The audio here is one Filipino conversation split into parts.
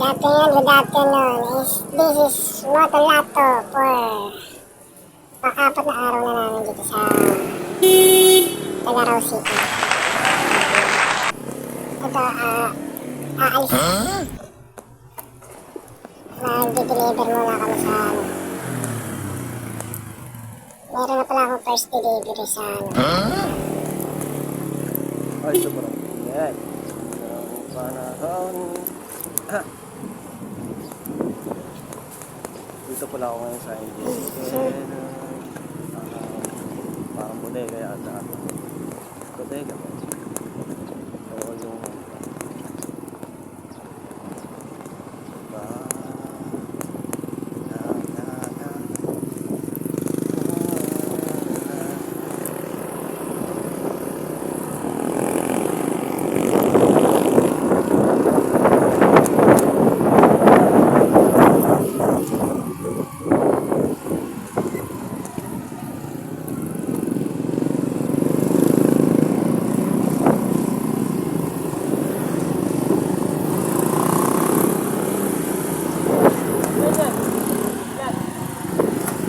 Good afternoon. This is Motolato for pang-apat na araw na namin dito sa Tagaraw City. Ito, aalis. Mag-deliver muna kami sa meron na pala akong first delivery sa Ay, sobrang ingat. Panahon. Dito pala ako ngayon sa parang bodega yata. Bodega ba? Oo, yung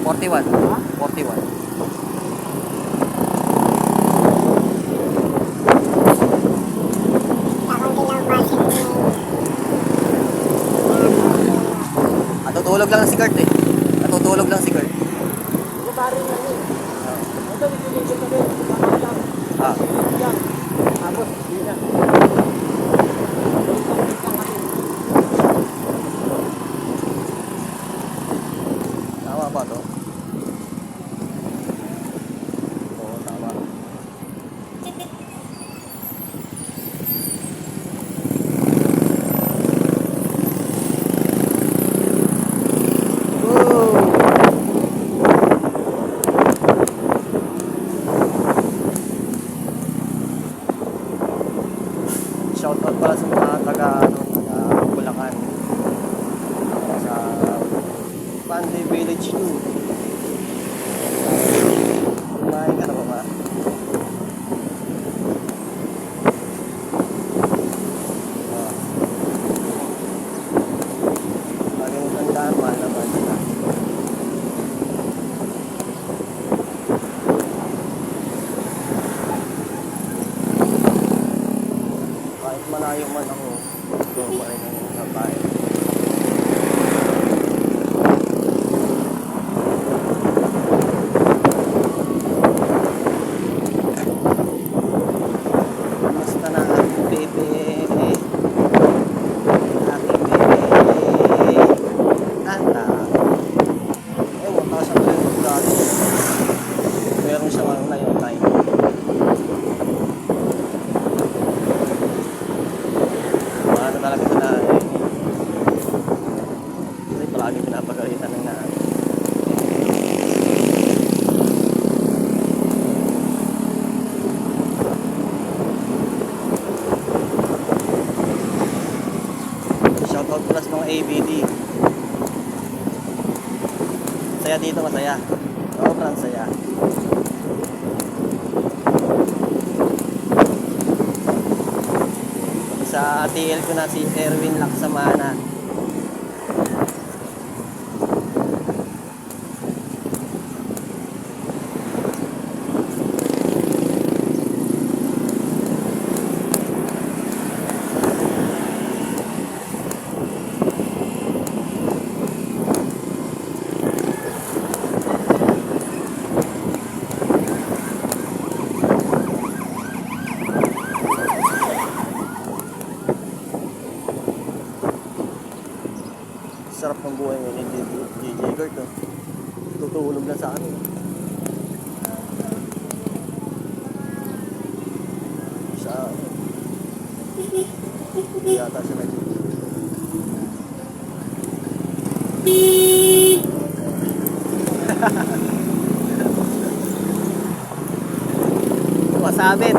Forty-one. Natutulog lang si Kurt eh. Natutulog lang si Kurt. Ah. Tama ba to? Oo, tama. Shoutout pala sa mga taga Bulacan, sa Panday Village 2. Kumain ka na ba ba? Laging tandaan, mahal naman sila. Kahit malayo man ako, doon pa rin ang sabay. Basta na aking bebe, anta. Wala sa mga dati. Meron siya mga ngayon time. Ano talaga sa nanay. Kasi palagi pinapagalitan ng nanay. Shoutout pala sa mga ABD. Saya dito, masaya. Sobrang saya. Sa TL ko na si Erwin Laksamana. Sarap ng buhay ngayon ni DJ Kurt, oh. Tutulog lang sa akin. Sa yata siya nag masabit.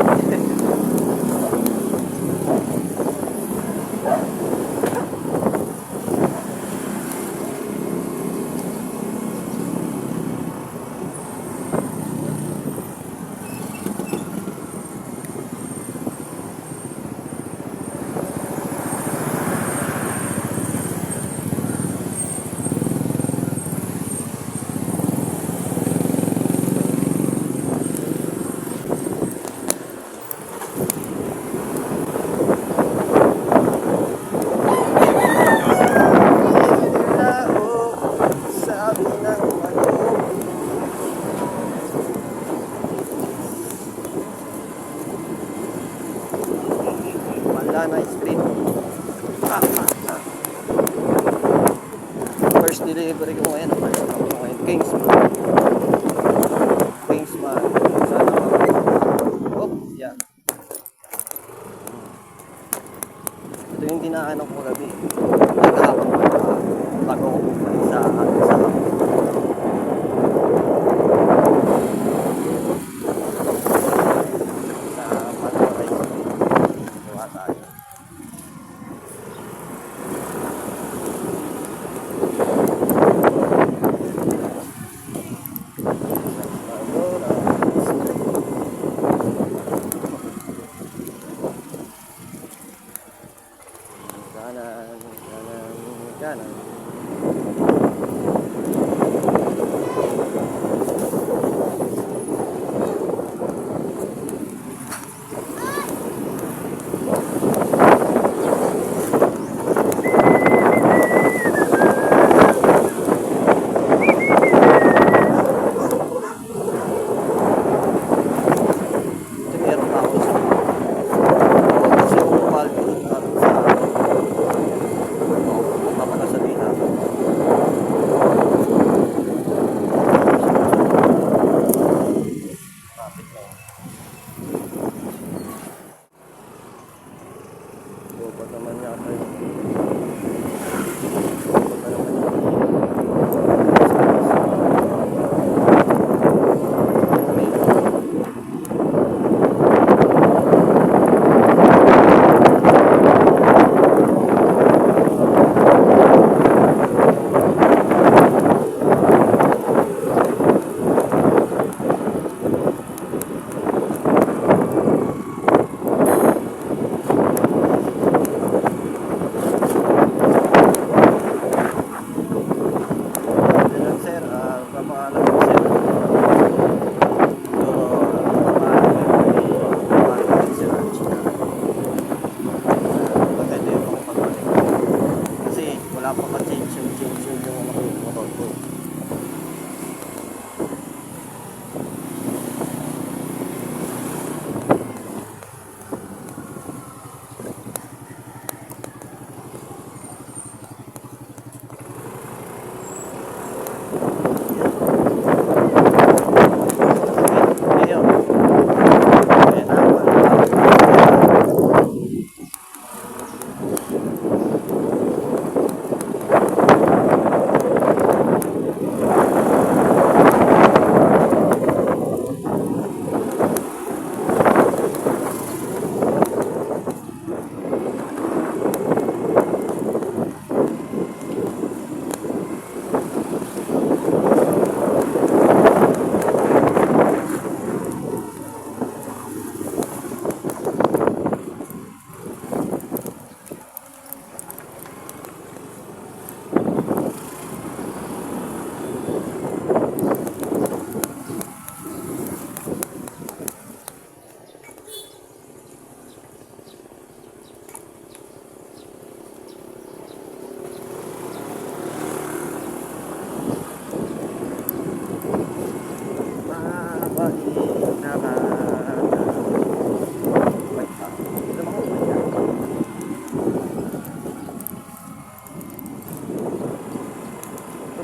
Kingsman. Kingsman. Sana oh, yan. Ito yung dinaanan ko gabi. Nagkahapon pa bago ako bumalik sa hapon. Sa Patoray Street. Gawa tayo. Kanan. Meron pa ako sa kasi umupal ko sa papakasabihan. Traffic na yun. Lobat naman yata yun. Lobat naman yun. Wala pa ka-change yung motor ko.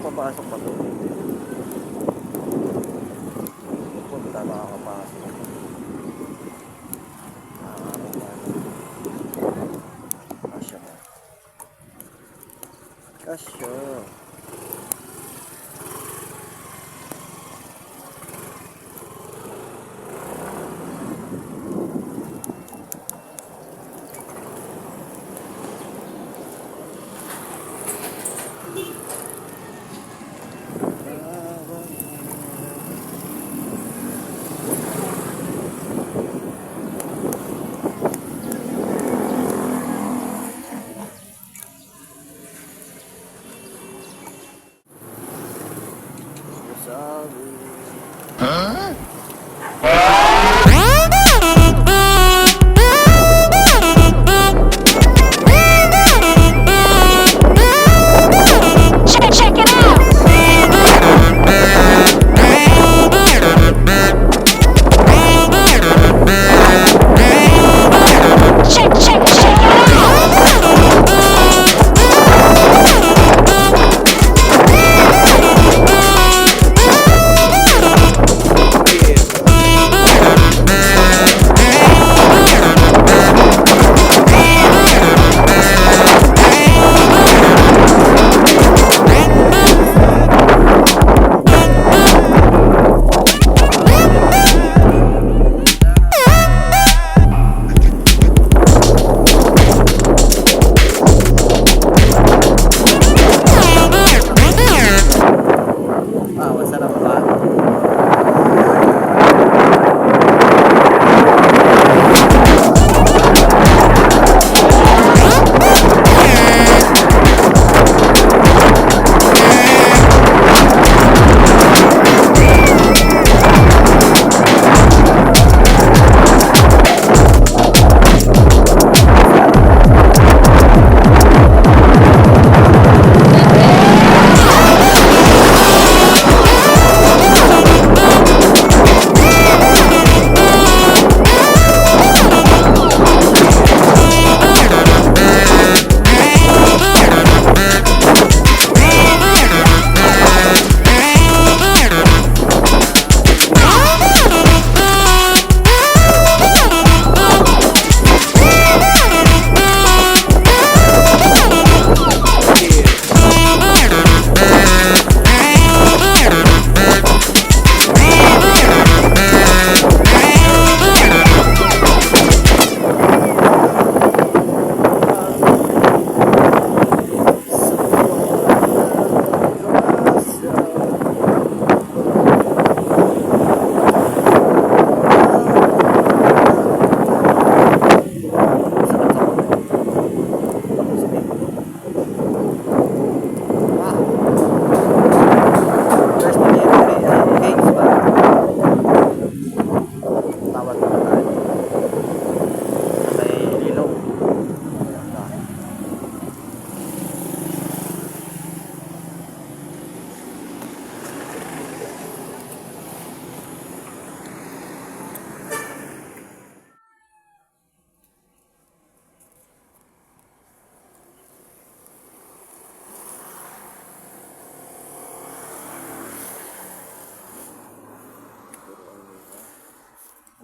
Papasok pa to. Punta makakapasok. Kasya na. Kasya.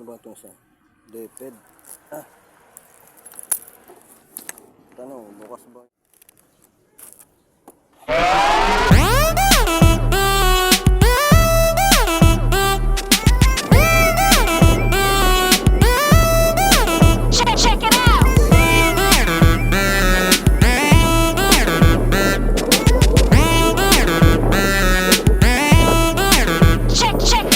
Ano ba itong isa? Deped. Tanong, bukas ba? Check it out. Check it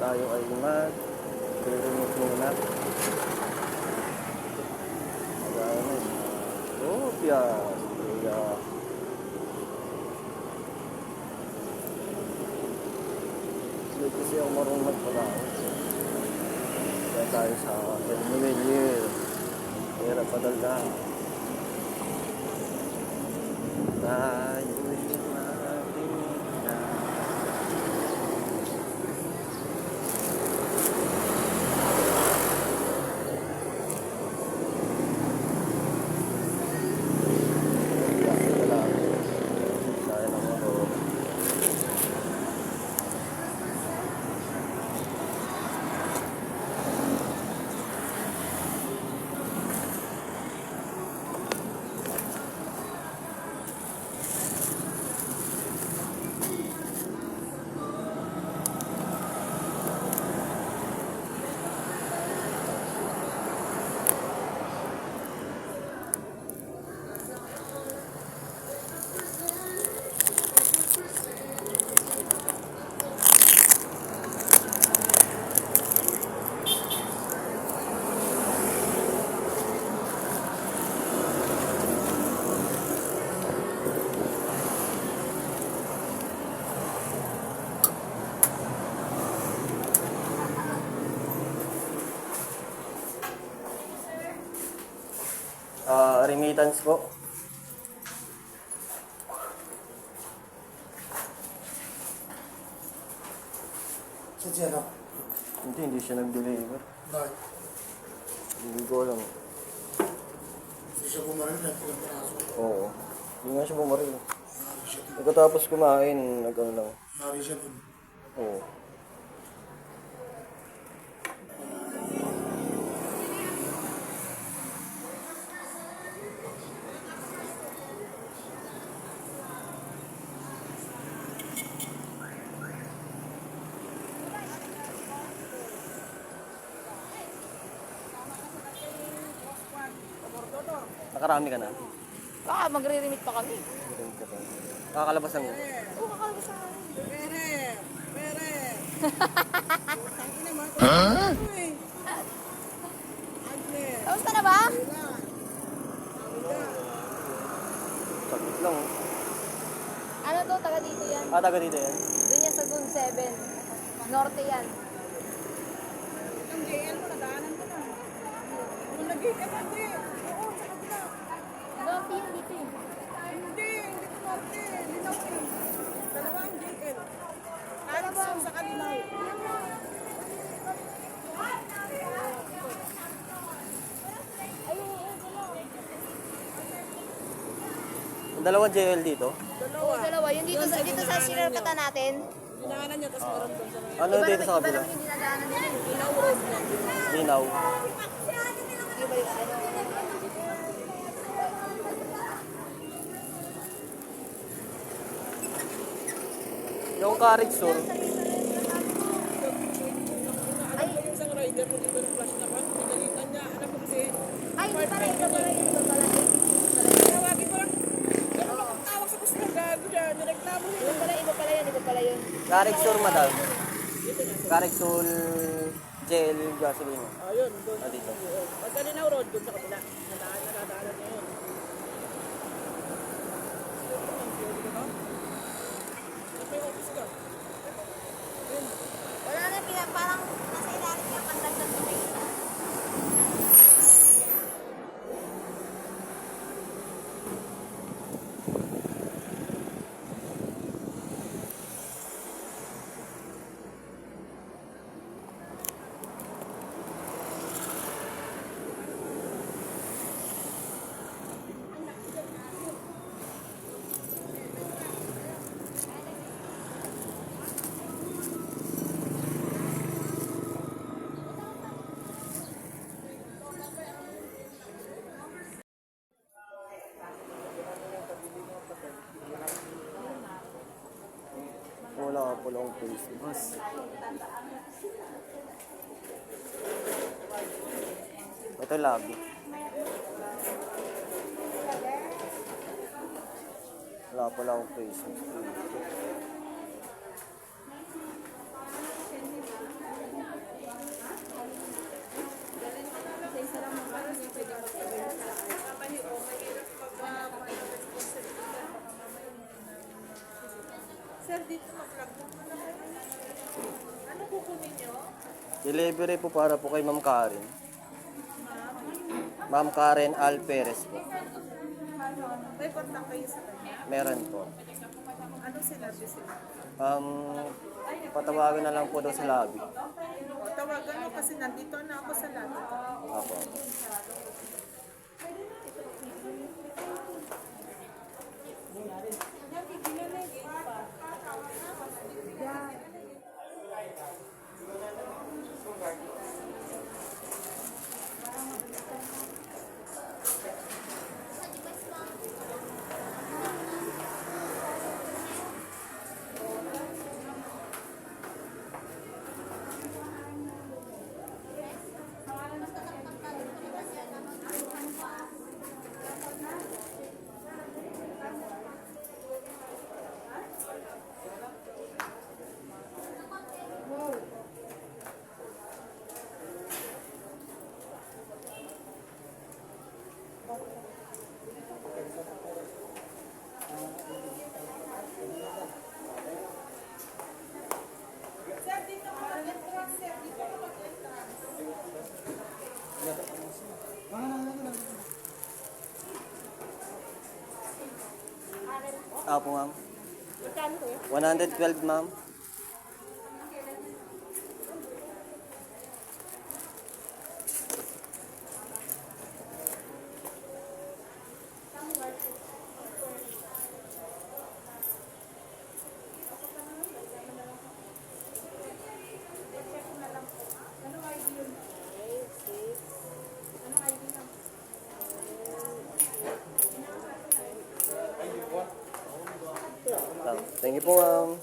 Tayo ay mag-remove muna. Magano kopya. Kaya hindi kasi ako marunong magpalaot. Kaya tayo sa Terminal. Hirap padala. Tayo remittance po. Sa Jero. Hindi siya nag-deliver. Bakit? Hindi ko alam. Hindi siya bumaril na pinapanaso. Oo. Hindi nga siya bumaril. Nari siya dun. Pagkatapos kumain, nag-ano lang. Nari siya dun. Oo. Nakarami ka na. Baka magre-remit pa kami. Nakakalabas ng Oo, kakalabas na kami. Kamusta na ba? saglit lang. Oh. Ano to? Taga dito yan. Taga dito yan. Doon yan sa Zone 7. Norte yan. Ang JL mo, nadaanan ko na. Kung nag-iikan na, hindi. Oo, sa kabila. Norte yan dito eh. Hindi ko norte. Linaw eh. Dalawang JL. Ano ba? Sa kalinaw. Dalawang JL dito. Oo, dalawa. Yung dito sa sinarkatan natin. Dinaanan niya, tapos meron doon sa mga. Ano dito sa Iba kabila? naman yung dinadaanan nila. Linaw road na. Linaw. Iba yung ano. Yung Carricksur. Ay, Isang rider mo dito ng flash naman. Pinagalitan niya. Alam ko kasi, ay, hindi pala. Iba pala yun. Iba pala yun. tawagin ko lang. Ano ba kung tawag sa gusto ng gago siya? Nireklamo niya. Iba pala, iba pala yun. Iba pala yun. Carricksur, madam. Carricksur JL gasolina. Ayun, doon. Dito. Pagka Linaw road, doon sa kabila. Nadaanan niya yun. May office ka. Wala na, parang nasa ilalim yung pandagdag na kayo. Wala ka pala akong face mask. Ito lagi. Wala pala akong face mask. Sir, dito mag-vlog mo. Ano kukunin niyo? Delivery po para po kay Ma'am Karen. Ma'am Karen Alperes po. May contact kayo sa kanya. Meron po. Ano sinabi sila? Patawagan na lang po daw sa lobby. O, tawagan mo kasi nandito na ako sa lobby. Apo. Sir, dito ka mag-entrance, sir. Dito ka mag-entrance. Apo ma'am. 112 ma'am. Thank you po ma'am.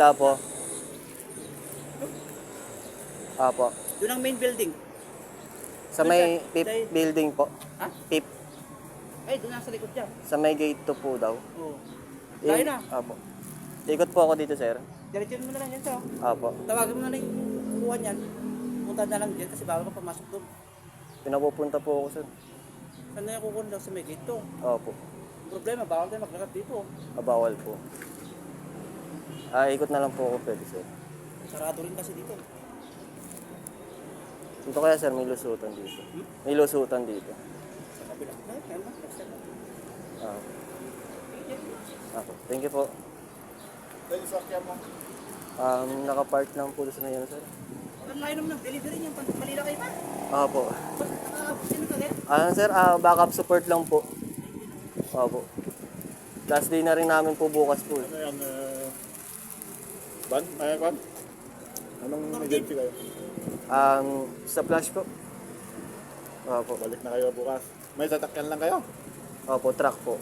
kabila po. Apo. Doon ang main building. Sa may PIP building po. Ha? PIP. Ay, doon nasa likod dyan. Sa may gate 2 po daw. Oo. Tayo na. Apo. Ikot po ako dito, sir. Diretso mo na lang yan, sir. Apo. Tawagan mo na lang yung kukuha niyan. Punta na lang dyan kasi bawal ka pumasok doon. Pinapupunta po ako, sir. Saan na yung kukuha daw sa may gate to? Opo. Ang problema, bawal tayo maglakad dito. Bawal po. Ikot na lang po ako pwede, sir. Sarado rin kasi dito. Dito kaya, sir, may lusutan dito. May lusutan dito. Sa kabila. Ay, kaya naman. Next time. Apo. Thank you po. Dahil sa kaya mo. Nakapark lang po sa ngayon, sir. Ang layo naman ng delivery niya. Malila kayo pa. Apo. Sino ka rin? Sir, backup support lang po. Opo. Last day na rin namin po bukas po. Ano yan? Ban? Ay, ban? Anong agency kayo? Sa flash po. Opo. Balik na kayo bukas. May sasakyan lang kayo? Opo, truck po.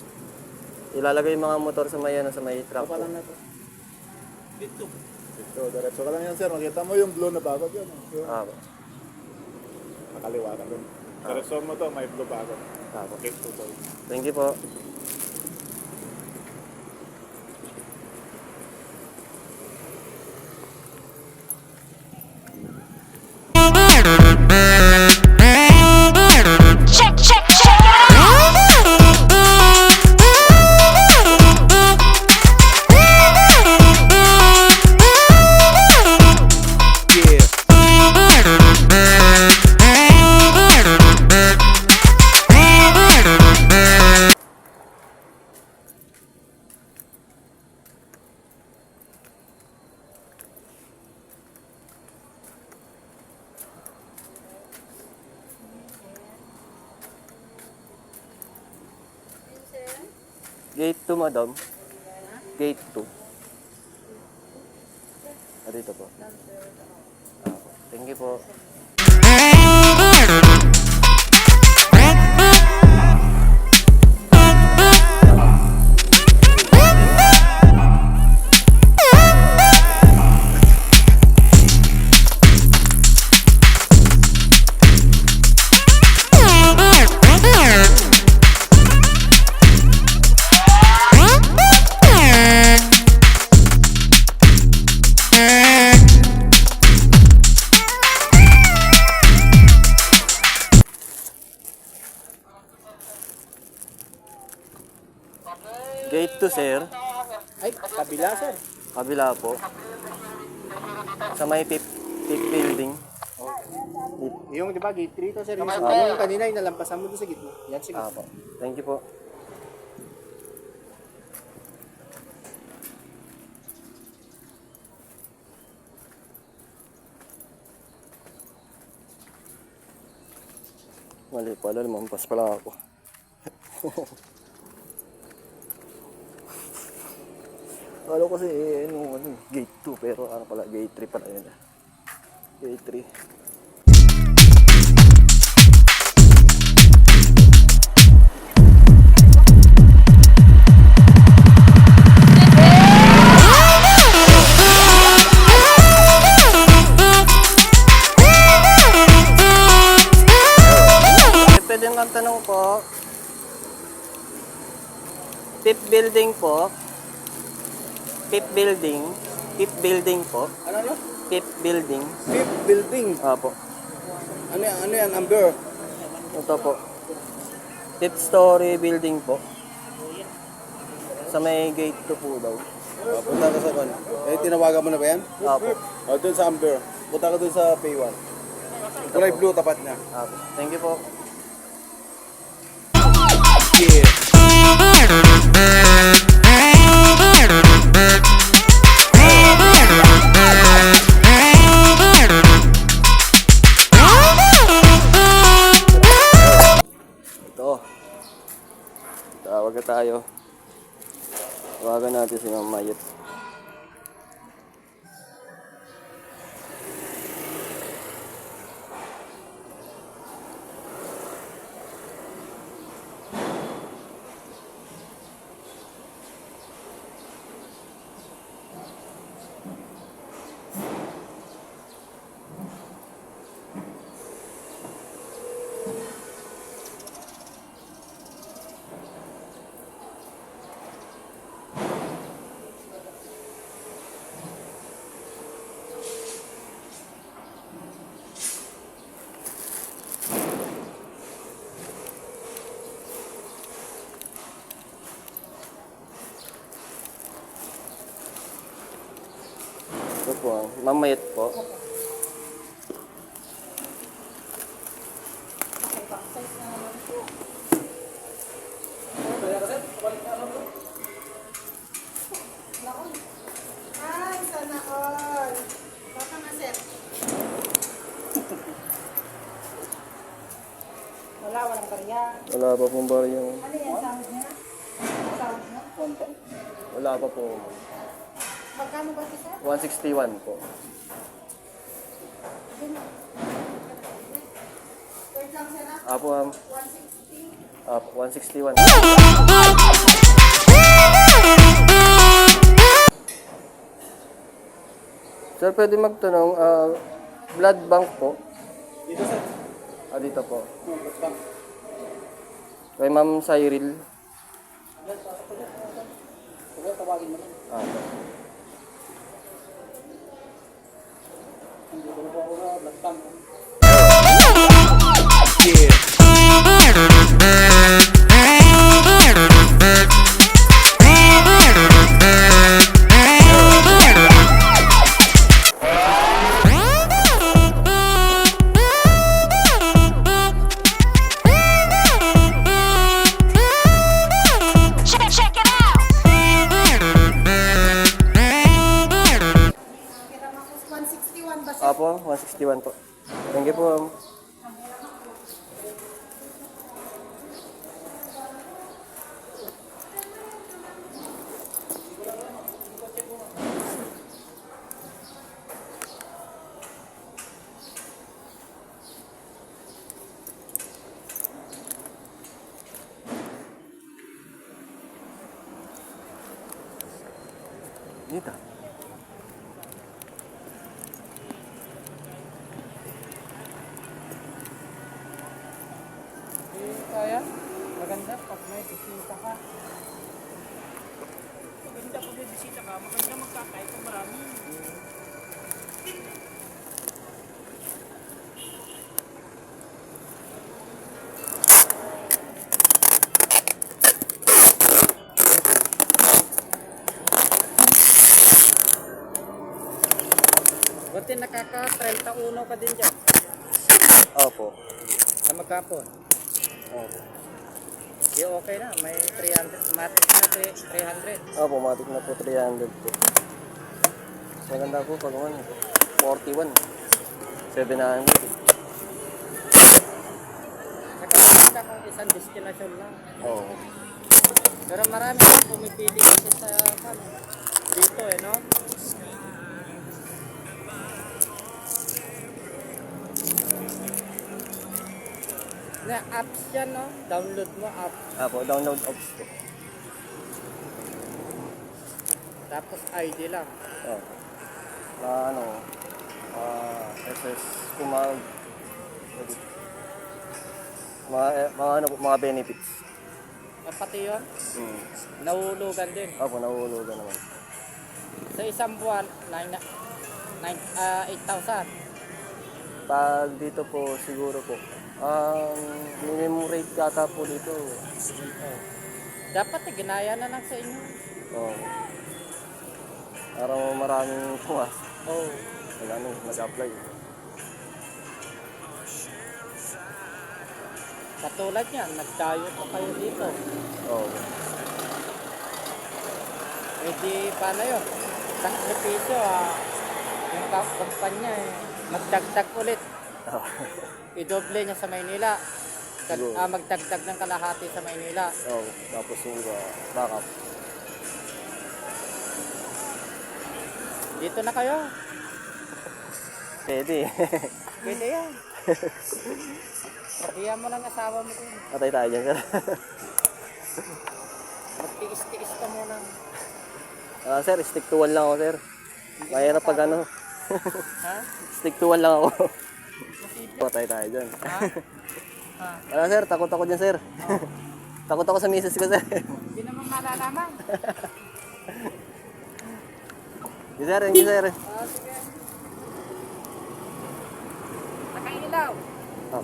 Ilalagay yung mga motor sa may, sa may truck po. Ano na to? Dito. Ito, diretso ka lang yan, sir. Makita mo yung blue na bagod yan. Opo. Nakaliwa ka dun. Diretso mo to, may blue bagod. Opo. Okay, tutoy. Thank you po. Check, check, check it Gate 2, madam. Gate 2. Dito po. Opo. Thank you po. Gate 2, sir. Ay, kabila, sir. Kabila po. Sa may PIP building. Yung, di ba, gate 3 to, sir. Yung kanina, yung nalampasan mo doon sa gitna. Yan, sige. Apo. Thank you po. Mali pala, lumampas pala ako. Kala ko kasi gate 2 pero ano pala, gate 3 pala yun. Gate 3. Pwede nga tanong po. PIP building po. PIP building. PIP building po. Ano? PIP building. Fifth building. Opo. Ano yan, Amber? Ito po. 5th story building po. Sa may gate 2 po daw. Punta ka sa kan. Eh, tinawagan mo na ba yan? Opo. Doon sa Amber. Punta ka doon sa Pay 1. Kulay blue, tapat niya. Opo. Thank you po. Ito. Tawag na tayo. Tawagan natin si Ma'am Mayet. po, mamayat po. Ay, sana all. Baka nga, sir. Walang karya. Wala pa pong barya. Ano yan, sahod niya? Sahod niya? Wala pa po. Magkano ba ito, sir? 161 po. Wait lang, sir, ah. Apo, 160. apo, 161. Sir, pwede magtanong, blood bank po? Dito sir. Dito po. Blood bank. Kay Ma'am Cyril. Huwag tawagin mo lang. Apo. Hindi ko na po ako na blood bank. Check it out. Kira mo 161 ba, sir? Apo, 161 po. Thank you po, ma'am. Dito. Kaya, maganda pag may bisita ka. Maganda pag may bisita ka, maganda magkakain kung marami. Buti nakaka-31 ka din dyan. Opo. Sa magkapon. Opo. Di okay na, may 300, matik na 300. Opo, matik na po 300 po. Maganda po pag 41. 700. Nakakita kung isang destination lang. Oo. Pero marami kang pumipili kasi sa dito no? Na apps yan no? Download mo app. Opo, download apps po. Tapos ID lang. Oo. SS, kumag, mga ano po, mga benefits. Pati yun, Hmm. nahulugan din. Opo, nahulugan naman. Sa isang buwan, 8,000. Pag dito po, siguro po, ang minimum rate yata po dito. Dapat ginaya na lang sa inyo. Oo. Parang maraming pumas. Oh. Nag-apply. Katulad yan, nagdayo pa kayo dito. Oo. Eh di, paano yun? Sakripisyo yung kampanya magdagdag ulit. Idoble niya sa Maynila. Siguro. Magdagdag ng kalahati sa Maynila. Oo. Tapos yung backup. Dito na kayo. Pwede. Pwede yan. Iyan mo lang asawa mo dun. Atay tayo dyan, sir. Magtiis-tiis ka muna. Sir, stick to 1 lang ako, sir. Mahirap pag ano. Ha? Stick to 1 lang ako. Patay tayo dyan. Ha? Ha? Wala, sir. Takot ako dyan, sir. Takot ako sa misis ko, sir. Hindi naman malalaman. Hindi, sir. Hindi, sir. Sige. Nakailaw. Oh.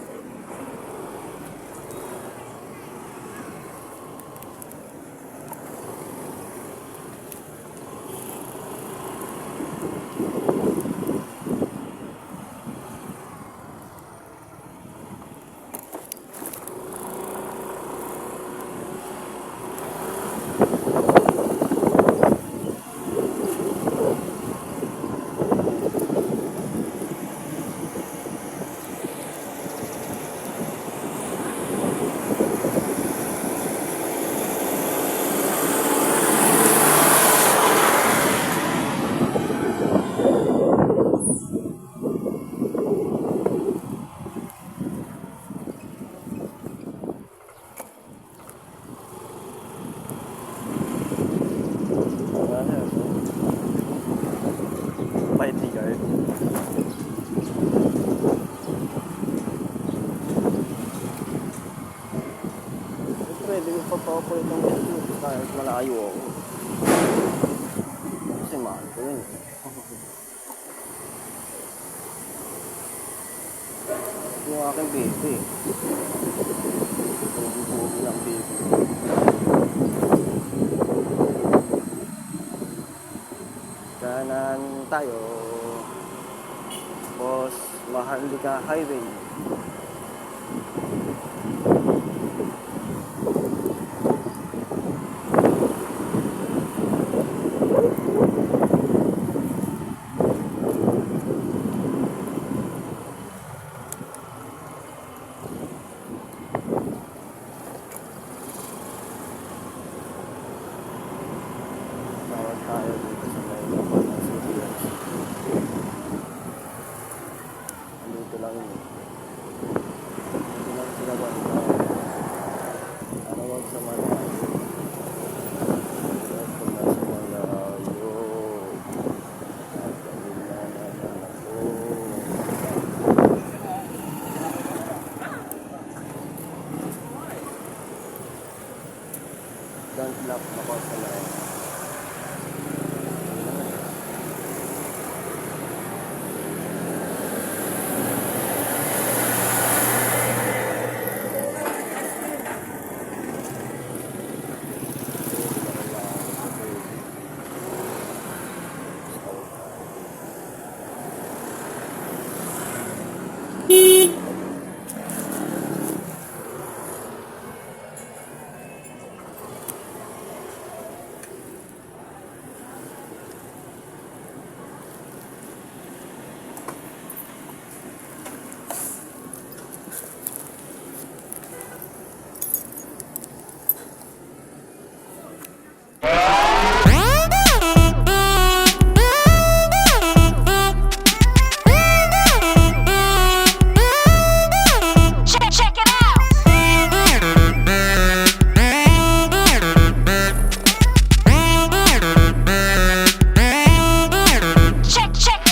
pwede ko pagpapalit ng ganito kahit malayo ako. Kasi mahal ko yun. Yung aking baby. Bubugi ng baby. Kanan tayo. Boss, Maharlika Highway. Tawag tayo dito sa may lupa ng CBS. Dito lang yun. Dito lang sila banda. Ano wag sa malayo. Wag na sa malayo. At galing na naman ako. Don't lock ako sa line. Check it out. Check it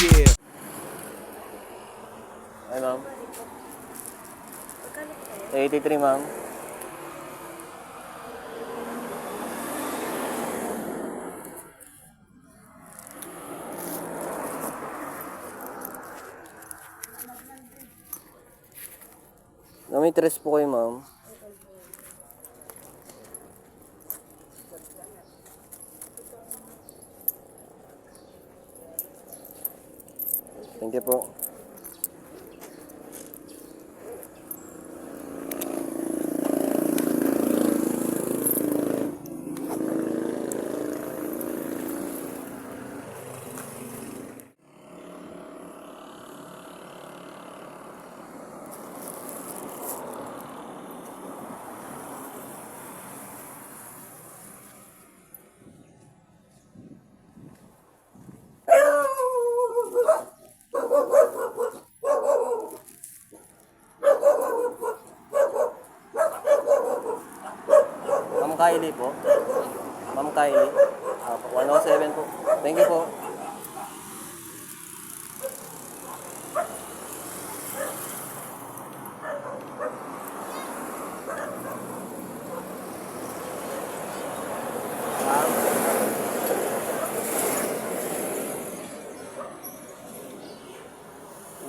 Yeah. Ay, ma'am. 83, ma'am. Nami-tres po kayo, ma'am. Thank you po. Ma'am Kylie po. Ma'am Kylie. 107 po. Thank you po.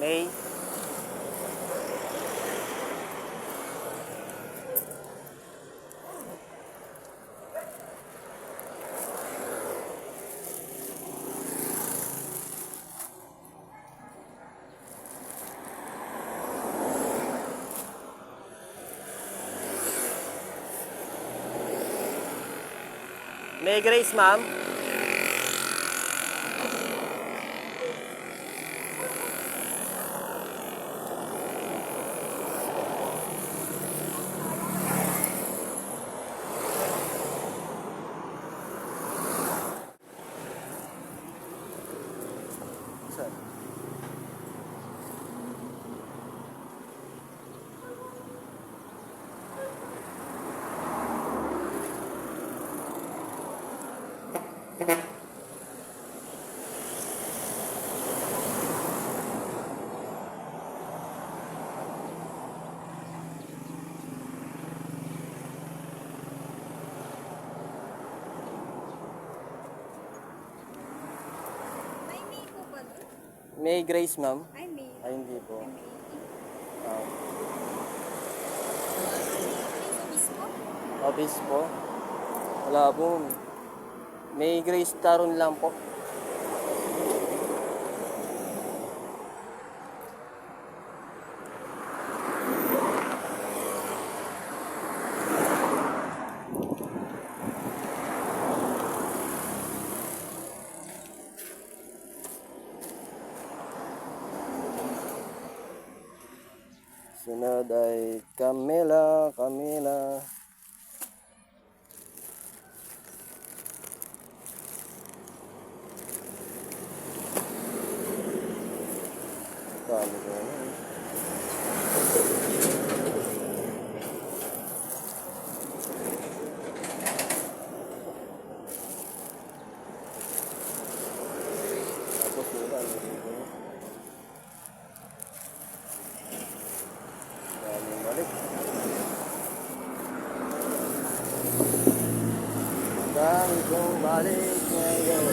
May. May Grace, ma'am. Saan? May Grace, ma'am. Ay, may. Ay, hindi po. May. Ah, Sa mismo? office po. Wala po. May Grace Taron lang po. Sunod ay Camila, Camila. Dami ko na. Tapos wala. Daming balik. Dami kong balik ngayon.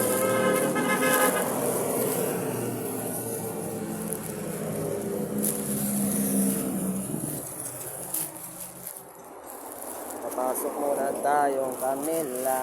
Papasok muna tayong Camila.